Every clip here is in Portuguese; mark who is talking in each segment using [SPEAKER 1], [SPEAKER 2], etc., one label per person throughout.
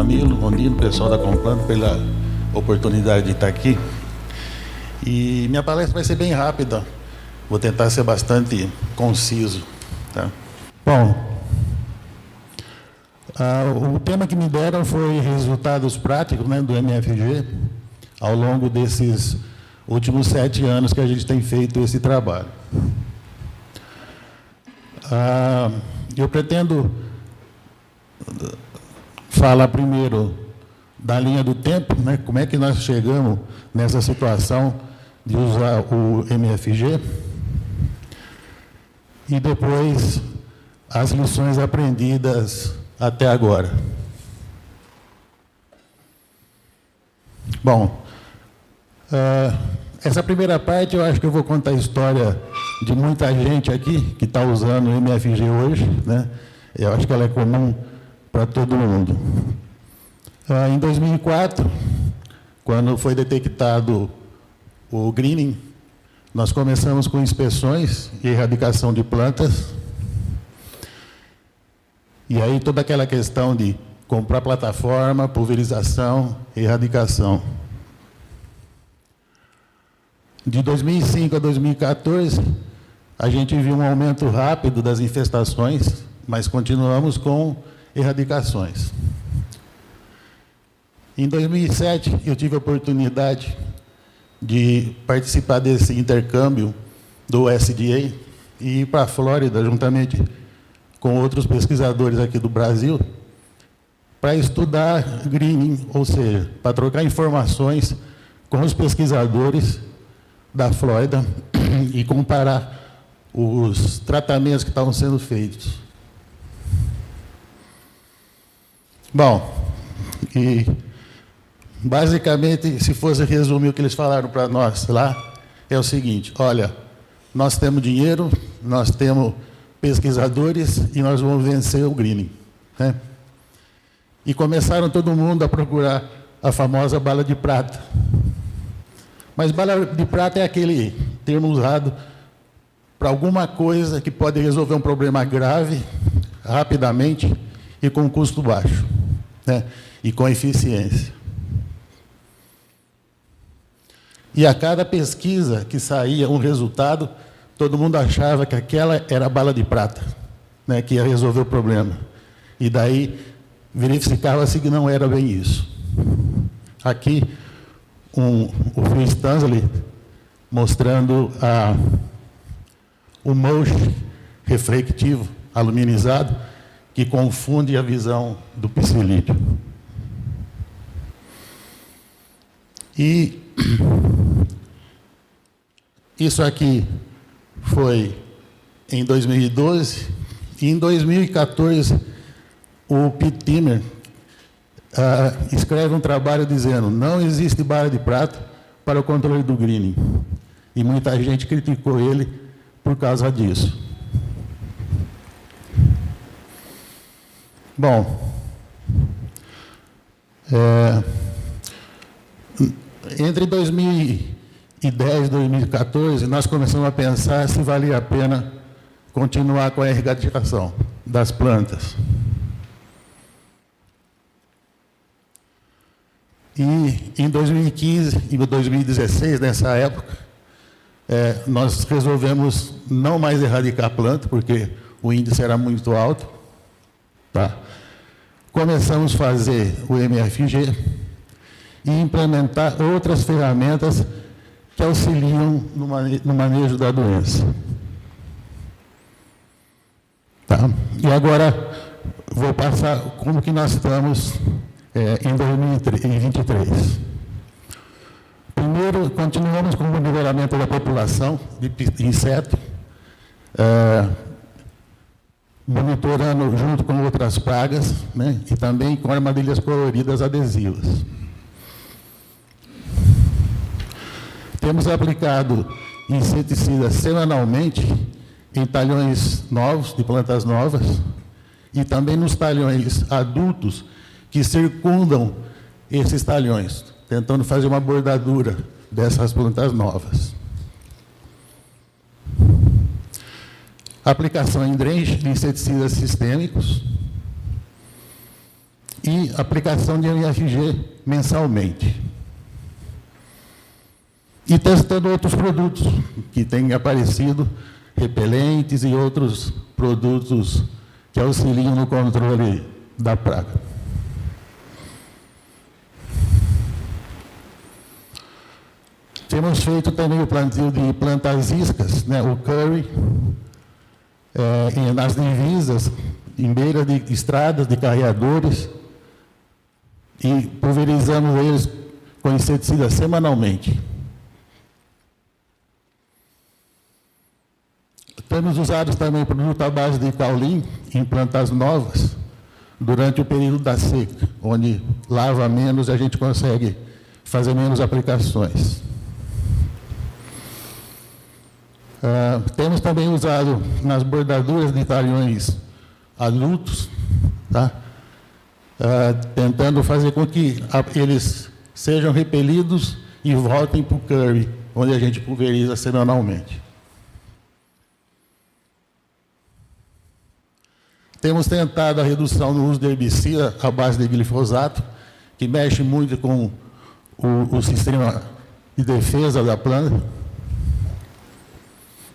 [SPEAKER 1] Camilo, Ondino, pessoal da Complano, pela oportunidade de estar aqui. E minha palestra vai ser bem rápida, vou tentar ser bastante conciso. Tá? Bom, o tema que me deram foi resultados práticos, né, do MFG ao longo desses últimos 7 anos que a gente tem feito esse trabalho. Eu pretendo falar primeiro da linha do tempo, né, como é que nós chegamos nessa situação de usar o MFG, e depois as lições aprendidas até agora. Bom, essa primeira parte eu acho que eu vou contar a história de muita gente aqui que está usando o MFG hoje, né? Eu acho que ela é comum para todo mundo. Em 2004, quando foi detectado o greening, nós começamos com inspeções e erradicação de plantas. E aí toda aquela questão de comprar plataforma, pulverização, erradicação. De 2005 a 2014, a gente viu um aumento rápido das infestações, mas continuamos com erradicações. Em 2007, eu tive a oportunidade de participar desse intercâmbio do USDA e ir para a Flórida, juntamente com outros pesquisadores aqui do Brasil, para estudar greening, ou seja, para trocar informações com os pesquisadores da Flórida e comparar os tratamentos que estavam sendo feitos. Bom, e basicamente, se fosse resumir o que eles falaram para nós lá, é o seguinte: olha, nós temos dinheiro, nós temos pesquisadores e nós vamos vencer o greening, né? E começaram todo mundo a procurar a famosa bala de prata. Mas bala de prata é aquele termo usado para alguma coisa que pode resolver um problema grave, rapidamente e com custo baixo, né? E com eficiência. E a cada pesquisa que saía um resultado, todo mundo achava que aquela era a bala de prata, né, que ia resolver o problema. E daí verificava-se que não era bem isso. Aqui, o Phil Stanley mostrando o MOSH reflectivo aluminizado, que confunde a visão do psilídeo. E isso aqui foi em 2012, e em 2014 o Pete Timmer escreve um trabalho dizendo: não existe bala de prata para o controle do greening. E muita gente criticou ele por causa disso. Bom, entre 2010 e 2014, nós começamos a pensar se valia a pena continuar com a erradicação das plantas. E em 2015 e 2016, nessa época, nós resolvemos não mais erradicar a planta, porque o índice era muito alto. Tá? Começamos a fazer o MFG e implementar outras ferramentas que auxiliam no manejo da doença. Tá? E agora vou passar como que nós estamos em 2023. Primeiro, continuamos com o nivelamento da população de inseto, monitorando junto com outras pragas, né, e também com armadilhas coloridas adesivas. Temos aplicado inseticidas semanalmente em talhões novos, de plantas novas, e também nos talhões adultos que circundam esses talhões, tentando fazer uma bordadura dessas plantas novas. Aplicação em drenche de inseticidas sistêmicos. e aplicação de MFG mensalmente. E testando outros produtos que têm aparecido, repelentes e outros produtos que auxiliam no controle da praga. Temos feito também o plantio de plantas iscas, né, o curry, nas divisas, em beira de estradas, de carreadores, e pulverizamos eles com inseticida semanalmente. Temos usado também produto à base de caulin em plantas novas durante o período da seca, onde lava menos e a gente consegue fazer menos aplicações. Temos também usado nas bordaduras de talhões adultos, tá? Tentando fazer com que eles sejam repelidos e voltem para o curry, onde a gente pulveriza semanalmente. Temos tentado a redução no uso de herbicida à base de glifosato, que mexe muito com o sistema de defesa da planta.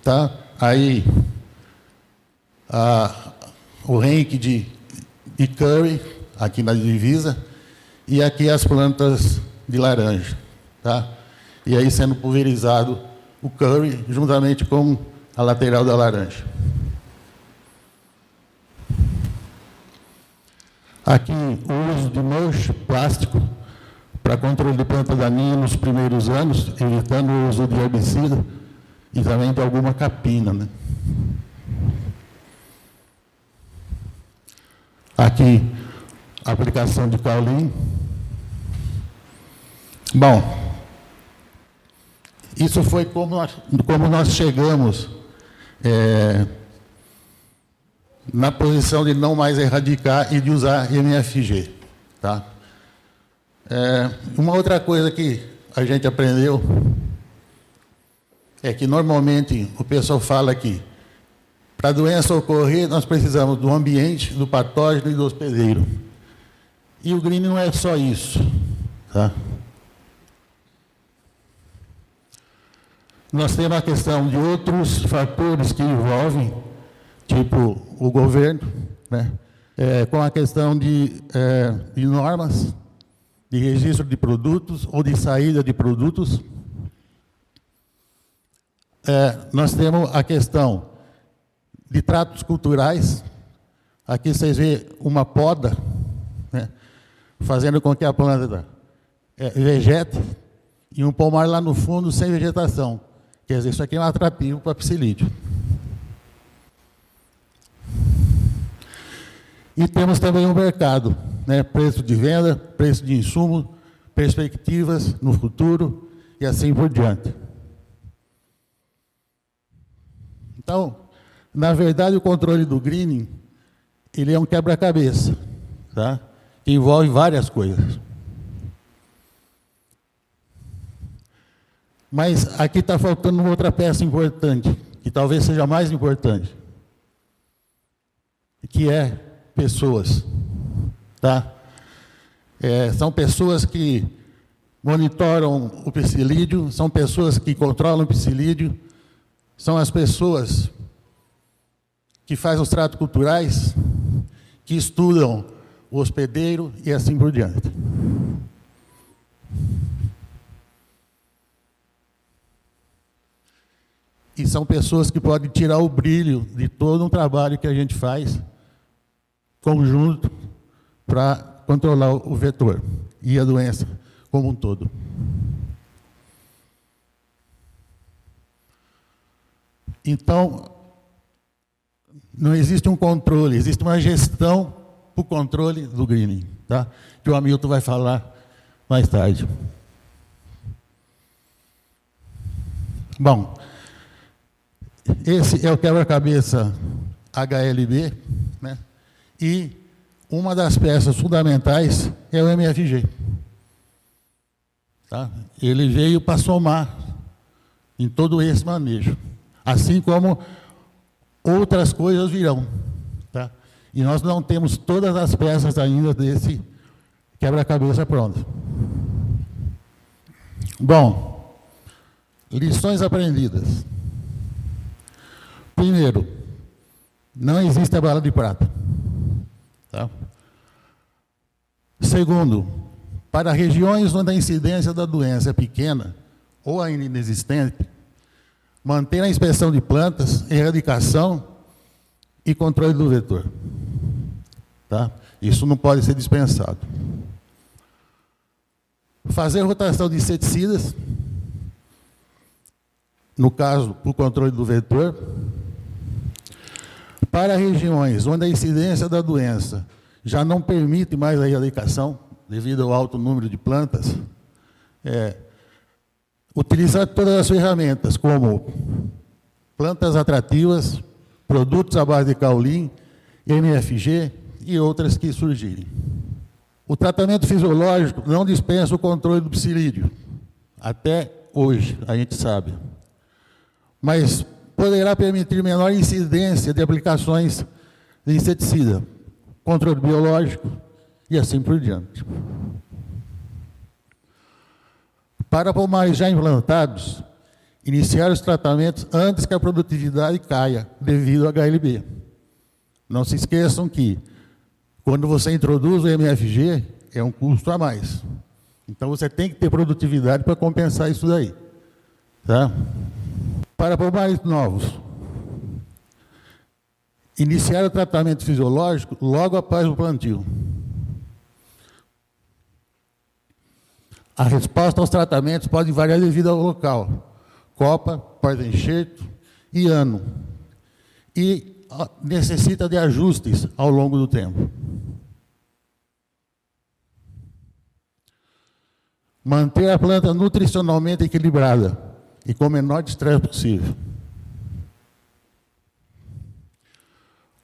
[SPEAKER 1] Tá? Aí, o rank de curry, aqui na divisa, e aqui as plantas de laranja. Tá? E aí sendo pulverizado o curry, juntamente com a lateral da laranja. Aqui, o uso de mulch plástico para controle de planta daninha nos primeiros anos, evitando o uso de herbicida e também de alguma capina, né? Aqui, a aplicação de caulin. Bom, isso foi como nós chegamos na posição de não mais erradicar e de usar MFG. Tá? Uma outra coisa que a gente aprendeu é que, normalmente, o pessoal fala que, para a doença ocorrer, nós precisamos do ambiente, do patógeno e do hospedeiro. E o green não é só isso. Tá? Nós temos a questão de outros fatores que envolvem, tipo o governo, né? Com a questão de normas, de registro de produtos ou de saída de produtos. Nós temos a questão de tratos culturais. Aqui vocês veem uma poda, né, fazendo com que a planta vegete, e um pomar lá no fundo sem vegetação. Quer dizer, isso aqui é um atrativo para psilídeo. E temos também um mercado, né, preço de venda, preço de insumo, perspectivas no futuro e assim por diante. Então, na verdade, o controle do greening, ele é um quebra-cabeça, tá? Que envolve várias coisas. Mas aqui está faltando uma outra peça importante, que talvez seja a mais importante, que é pessoas. Tá? São pessoas que monitoram o psilídeo, são pessoas que controlam o psilídeo, são as pessoas que fazem os tratos culturais, que estudam o hospedeiro e assim por diante. E são pessoas que podem tirar o brilho de todo um trabalho que a gente faz conjunto para controlar o vetor e a doença como um todo. Então, não existe um controle, existe uma gestão para o controle do greening, tá? Que o Hamilton vai falar mais tarde. Bom, esse é o quebra-cabeça HLB, né? E uma das peças fundamentais é o MFG. Tá? Ele veio para somar em todo esse manejo, assim como outras coisas virão. Tá? E nós não temos todas as peças ainda desse quebra-cabeça pronto. Bom, lições aprendidas. Primeiro, não existe a bala de prata. Tá? Segundo, para regiões onde a incidência da doença é pequena ou ainda inexistente, manter a inspeção de plantas, erradicação e controle do vetor. Tá? Isso não pode ser dispensado. Fazer rotação de inseticidas, no caso, para o controle do vetor. Para regiões onde a incidência da doença já não permite mais a erradicação, devido ao alto número de plantas, utilizar todas as ferramentas, como plantas atrativas, produtos à base de caulim, MFG e outras que surgirem. O tratamento fisiológico não dispensa o controle do psilídeo, até hoje, a gente sabe. Mas poderá permitir menor incidência de aplicações de inseticida, controle biológico e assim por diante. Para pomares já implantados, iniciar os tratamentos antes que a produtividade caia devido ao HLB. Não se esqueçam que, quando você introduz o MFG, é um custo a mais. Então, você tem que ter produtividade para compensar isso daí. Tá? Para pomares novos, iniciar o tratamento fisiológico logo após o plantio. A resposta aos tratamentos pode variar devido ao local, copa, porta-enxerto e ano. E necessita de ajustes ao longo do tempo. Manter a planta nutricionalmente equilibrada e com o menor estresse possível.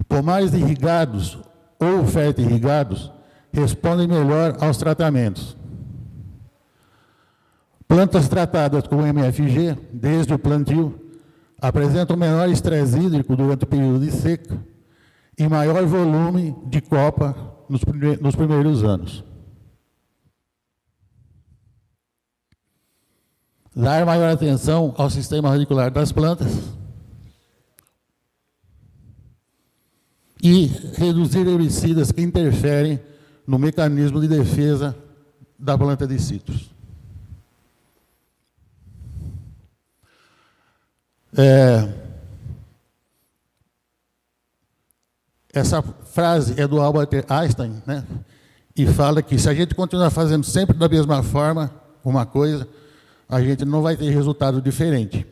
[SPEAKER 1] Pomares irrigados ou ferto-irrigados respondem melhor aos tratamentos. Plantas tratadas com MFG, desde o plantio, apresentam menor estresse hídrico durante o período de seca e maior volume de copa nos primeiros anos. Dar maior atenção ao sistema radicular das plantas e reduzir herbicidas que interferem no mecanismo de defesa da planta de citros. Essa frase é do Albert Einstein, né? E fala que se a gente continuar fazendo sempre da mesma forma uma coisa, a gente não vai ter resultado diferente.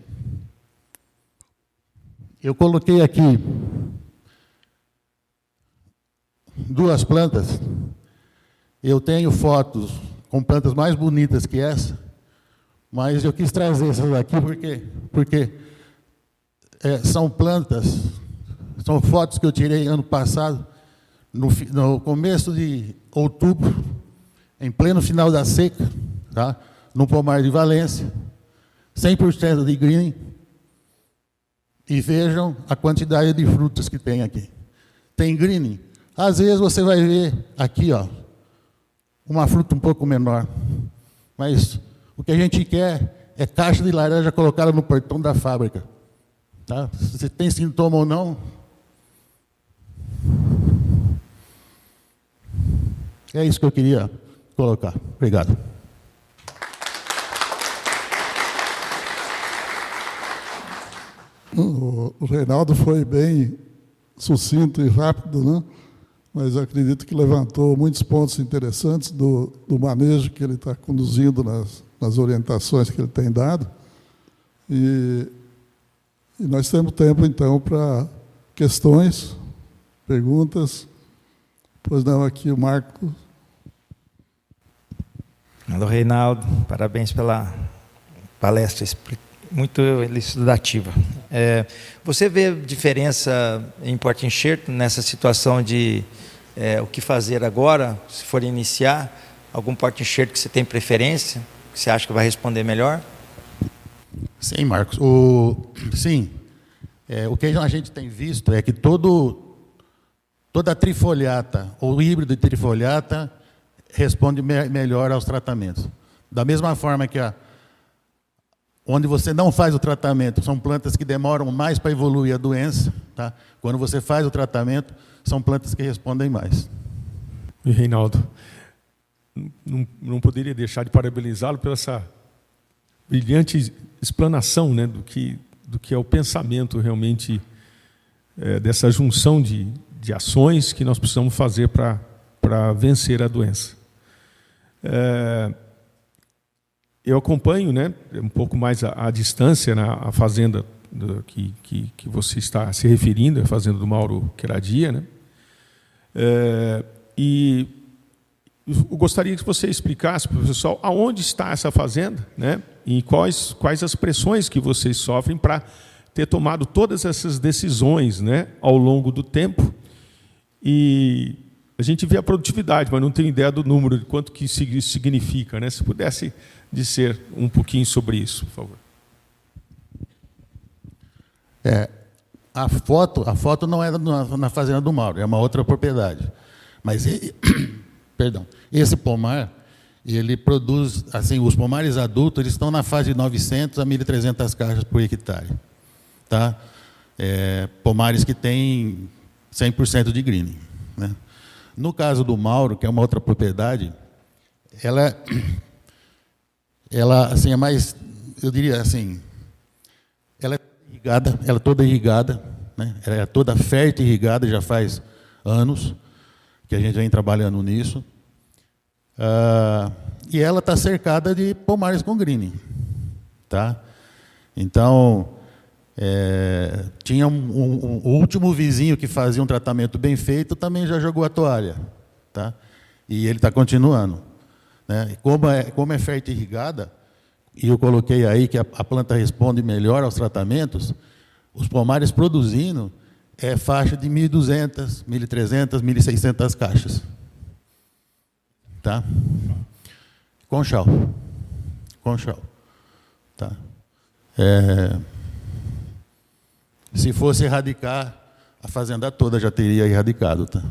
[SPEAKER 1] Eu coloquei aqui duas plantas. Eu tenho fotos com plantas mais bonitas que essa, mas eu quis trazer essas aqui porque são plantas, são fotos que eu tirei ano passado, no começo de outubro, em pleno final da seca, tá? No pomar de Valência, 100% de green, e vejam a quantidade de frutas que tem aqui. Tem green, às vezes você vai ver aqui, ó, uma fruta um pouco menor, mas o que a gente quer é caixa de laranja colocada no portão da fábrica. Tá? Se tem sintoma ou não. É isso que eu queria colocar. Obrigado.
[SPEAKER 2] O Reinaldo foi bem sucinto e rápido, né? Mas eu acredito que levantou muitos pontos interessantes do manejo que ele está conduzindo nas orientações que ele tem dado. E nós temos tempo, então, para questões, perguntas. Pois não, aqui o Marco.
[SPEAKER 3] Alô, Reinaldo, parabéns pela palestra muito elucidativa. Você vê diferença em porta-enxerto nessa situação de o que fazer agora, se for iniciar, algum porta-enxerto que você tem preferência, que você acha que vai responder melhor?
[SPEAKER 1] Sim, Marcos. Sim, o que a gente tem visto é que toda trifoliata ou híbrido de trifoliata responde melhor aos tratamentos. Da mesma forma que onde você não faz o tratamento, são plantas que demoram mais para evoluir a doença. Tá? Quando você faz o tratamento, são plantas que respondem mais.
[SPEAKER 4] E Reinaldo, não poderia deixar de parabenizá-lo pela essa brilhante explanação, né, do que é o pensamento realmente dessa junção de ações que nós precisamos fazer para vencer a doença. Eu acompanho, né, um pouco mais à distância, a fazenda que você está se referindo, a fazenda do Mauro Queradia, né? E eu gostaria que você explicasse para o pessoal aonde está essa fazenda, né? E quais as pressões que vocês sofrem para ter tomado todas essas decisões, né, ao longo do tempo. E a gente vê a produtividade, mas não tem ideia do número, de quanto que isso significa, né? Se pudesse dizer um pouquinho sobre isso, por favor.
[SPEAKER 1] A foto não é na fazenda do Mauro, é uma outra propriedade. Mas, perdão, esse pomar, ele produz, assim, os pomares adultos, eles estão na fase de 900 a 1.300 caixas por hectare. Tá? Pomares que têm 100% de greening, né? No caso do Mauro, que é uma outra propriedade, ela assim, é mais, eu diria assim, ela é irrigada, ela é toda irrigada, né? Ela é toda fértil e irrigada, já faz anos que a gente vem trabalhando nisso. E ela está cercada de pomares com greening. Tá? Então, tinha o último vizinho que fazia um tratamento bem feito, também já jogou a toalha. Tá? E ele está continuando. Né? Como é fértil e irrigada, e eu coloquei aí que a planta responde melhor aos tratamentos, os pomares produzindo faixa de 1.200, 1.300, 1.600 caixas. Tá? Conchal. Tá? Se fosse erradicar, a fazenda toda já teria erradicado. Tá?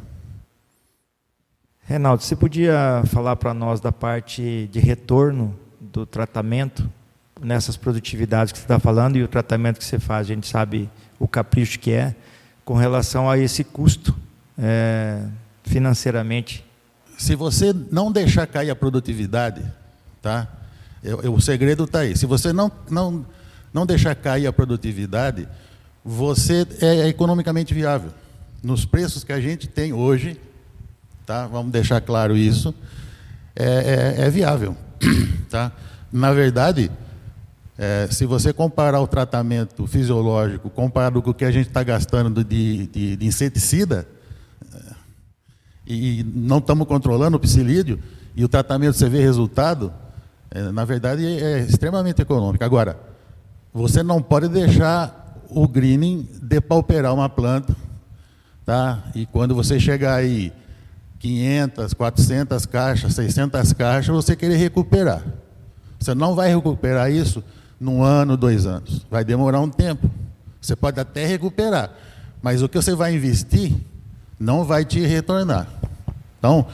[SPEAKER 3] Reinaldo, você podia falar para nós da parte de retorno do tratamento nessas produtividades que você está falando e o tratamento que você faz? A gente sabe o capricho que é com relação a esse custo financeiramente.
[SPEAKER 1] Se você não deixar cair a produtividade, tá? O segredo está aí. Se você não deixar cair a produtividade, você é economicamente viável. Nos preços que a gente tem hoje, tá? Vamos deixar claro isso, é viável. Tá? Na verdade, se você comparar o tratamento fisiológico comparado com o que a gente está gastando de inseticida, e não estamos controlando o psilídeo, e o tratamento você vê resultado, na verdade é extremamente econômico. Agora, você não pode deixar o greening depauperar uma planta, tá? E quando você chegar aí 500, 400 caixas, 600 caixas, você querer recuperar. Você não vai recuperar isso num ano, 2 anos. Vai demorar um tempo. Você pode até recuperar, mas o que você vai investir não vai te retornar. Então,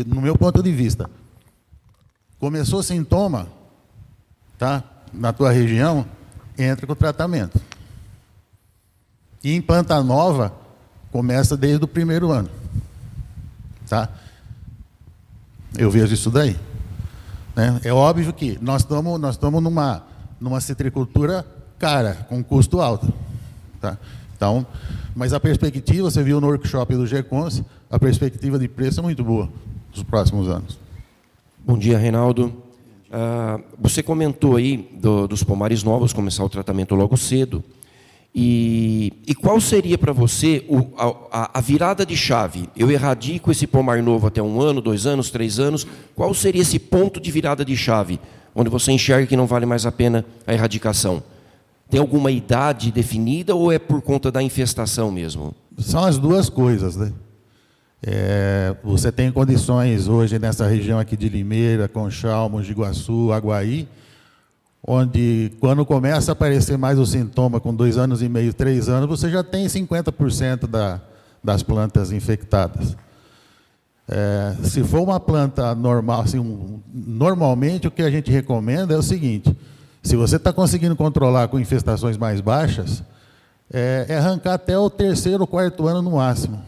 [SPEAKER 1] no meu ponto de vista, começou sintoma, tá? Na tua região, entra com o tratamento. E em planta nova, começa desde o primeiro ano. Tá? Eu vejo isso daí. Né? É óbvio que nós estamos numa citricultura cara, com custo alto. Tá? Então, mas a perspectiva, você viu no workshop do GECONS, a perspectiva de preço é muito boa nos próximos anos.
[SPEAKER 5] Bom dia, Reinaldo. Você comentou aí dos pomares novos, começar o tratamento logo cedo. E qual seria para você a virada de chave? Eu erradico esse pomar novo até 1 ano, 2 anos, 3 anos. Qual seria esse ponto de virada de chave, onde você enxerga que não vale mais a pena a erradicação? Tem alguma idade definida ou é por conta da infestação mesmo?
[SPEAKER 1] São as duas coisas, né? Você tem condições hoje nessa região aqui de Limeira, Conchal, Mogi Guaçu, Aguaí, onde quando começa a aparecer mais o sintoma com 2 anos e meio, 3 anos, você já tem 50% das plantas infectadas. Se for uma planta normal, assim, normalmente o que a gente recomenda é o seguinte: se você está conseguindo controlar com infestações mais baixas, é arrancar até o 3º ou 4º ano no máximo.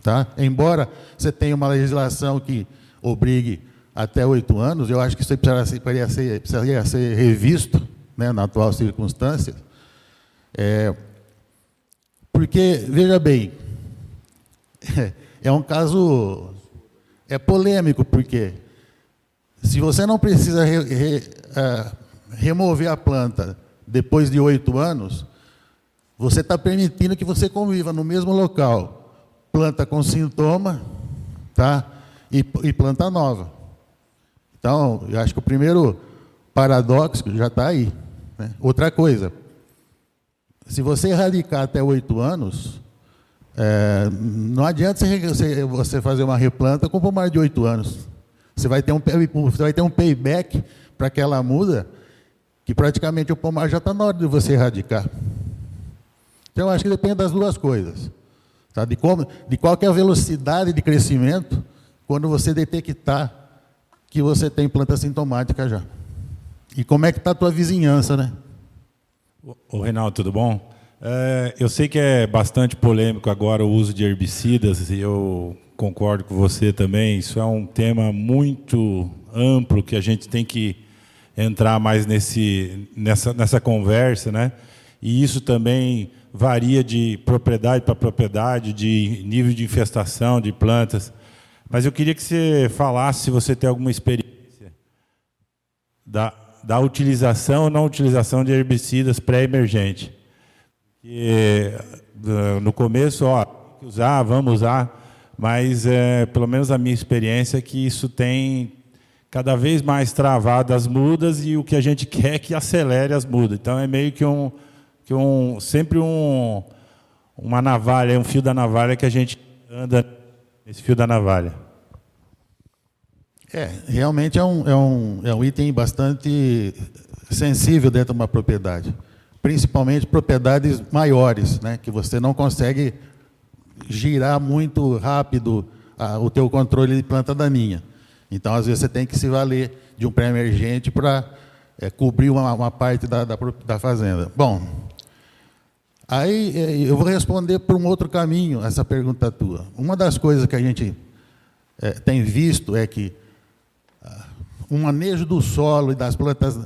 [SPEAKER 1] Tá? Embora você tenha uma legislação que obrigue até 8 anos, eu acho que isso precisaria ser revisto, né, na atual circunstância, porque, veja bem, é um caso polêmico, porque se você não precisa remover a planta depois de 8 anos, você está permitindo que você conviva no mesmo local, planta com sintoma, tá? E planta nova. Então, eu acho que o primeiro paradoxo já está aí, né? Outra coisa, se você erradicar até 8 anos, não adianta você fazer uma replanta com pomar de 8 anos. Você vai ter um payback para aquela muda, que praticamente o pomar já está na hora de você erradicar. Então, eu acho que depende das duas coisas. Tá? De qual que é a velocidade de crescimento quando você detectar que você tem planta sintomática já. E como é que está a tua vizinhança, né?
[SPEAKER 6] Ô, Reinaldo, tudo bom? Eu sei que é bastante polêmico agora o uso de herbicidas, e eu concordo com você também. Isso é um tema muito amplo que a gente tem que entrar mais nessa conversa, né? E isso também varia de propriedade para propriedade, de nível de infestação de plantas. Mas eu queria que você falasse se você tem alguma experiência da utilização ou não utilização de herbicidas pré-emergente. No começo, vamos usar, mas pelo menos a minha experiência é que isso tem cada vez mais travado as mudas, e o que a gente quer é que acelere as mudas. Então é meio que sempre uma navalha, um fio da navalha que a gente anda nesse fio da navalha.
[SPEAKER 1] Realmente é um item bastante sensível dentro de uma propriedade, principalmente propriedades maiores, né, que você não consegue girar muito rápido o teu controle de planta daninha. Então, às vezes, você tem que se valer de um pré-emergente para cobrir uma parte da fazenda. Bom, aí eu vou responder por um outro caminho essa pergunta tua. Uma das coisas que a gente tem visto é que o manejo do solo e das plantas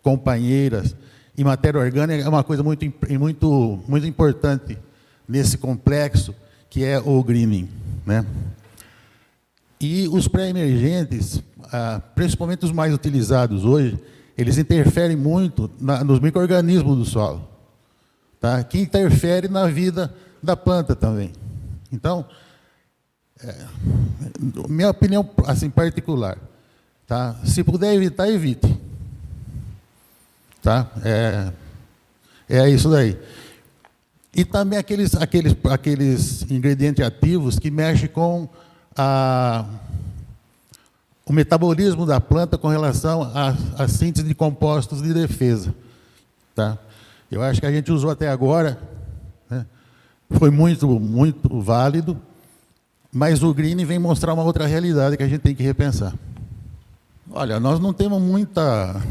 [SPEAKER 1] companheiras e matéria orgânica é uma coisa muito importante nesse complexo que é o greening, né? E os pré-emergentes, principalmente os mais utilizados hoje, eles interferem muito nos micro-organismos do solo, tá? Que interfere na vida da planta também. Então, minha opinião assim particular, tá? Se puder evitar, evite. Tá? É isso daí. E também aqueles ingredientes ativos que mexem com o metabolismo da planta com relação à síntese de compostos de defesa. Tá? Eu acho que a gente usou até agora, né? Foi muito, muito válido, mas o green vem mostrar uma outra realidade que a gente tem que repensar. Olha, nós não temos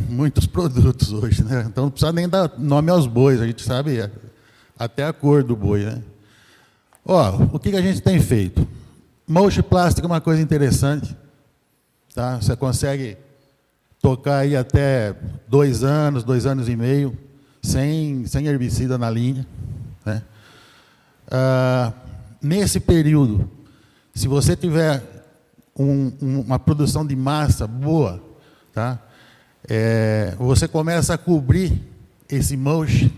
[SPEAKER 1] muitos produtos hoje, né? Então não precisa nem dar nome aos bois, a gente sabe até a cor do boi, né? O que a gente tem feito? Mulch plástico é uma coisa interessante, tá? Você consegue tocar aí até 2 anos, 2 anos e meio, sem herbicida na linha, né? Nesse período, se você tiver uma produção de massa boa, tá? Você começa a cobrir esse mulch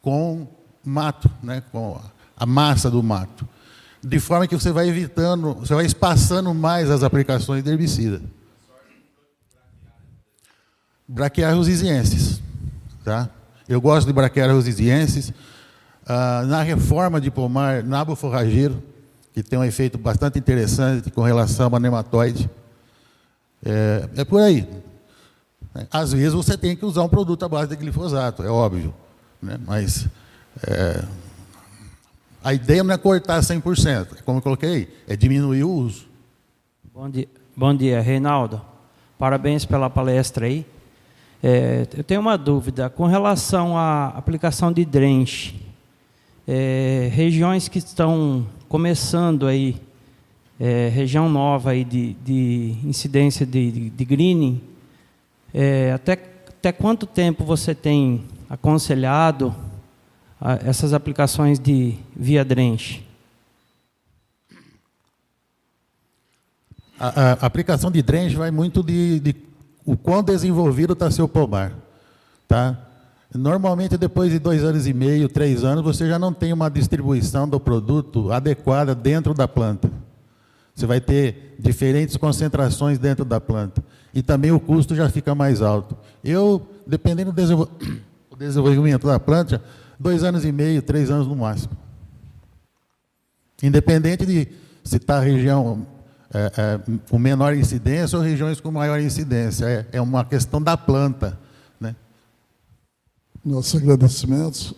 [SPEAKER 1] com mato, né? Com a massa do mato, de forma que você vai evitando, você vai espaçando mais as aplicações de herbicida. Braquiária rosiziensis, tá? Eu gosto de Braquiária rosiziensis. Na reforma de pomar, nabo forrageiro, que tem um efeito bastante interessante com relação a nematóide. É por aí. Às vezes você tem que usar um produto à base de glifosato, é óbvio, né? Mas A ideia não é cortar 100%, como eu coloquei, é diminuir o uso.
[SPEAKER 7] Bom dia, Reinaldo. Parabéns pela palestra aí. Eu tenho uma dúvida com relação à aplicação de drench. Regiões que estão começando aí, região nova aí de incidência de greening, até quanto tempo você tem aconselhado essas aplicações de via drench?
[SPEAKER 1] A aplicação de drench vai muito de o quão desenvolvido está seu pomar. Tá? Normalmente, depois de 2 anos e meio, 3 anos, você já não tem uma distribuição do produto adequada dentro da planta. Você vai ter diferentes concentrações dentro da planta. E também o custo já fica mais alto. Dependendo do desenvolvimento da planta, 2 anos e meio, 3 anos no máximo. Independente de se está a região com menor incidência ou regiões com maior incidência. É uma questão da planta, né?
[SPEAKER 2] Nossos agradecimentos.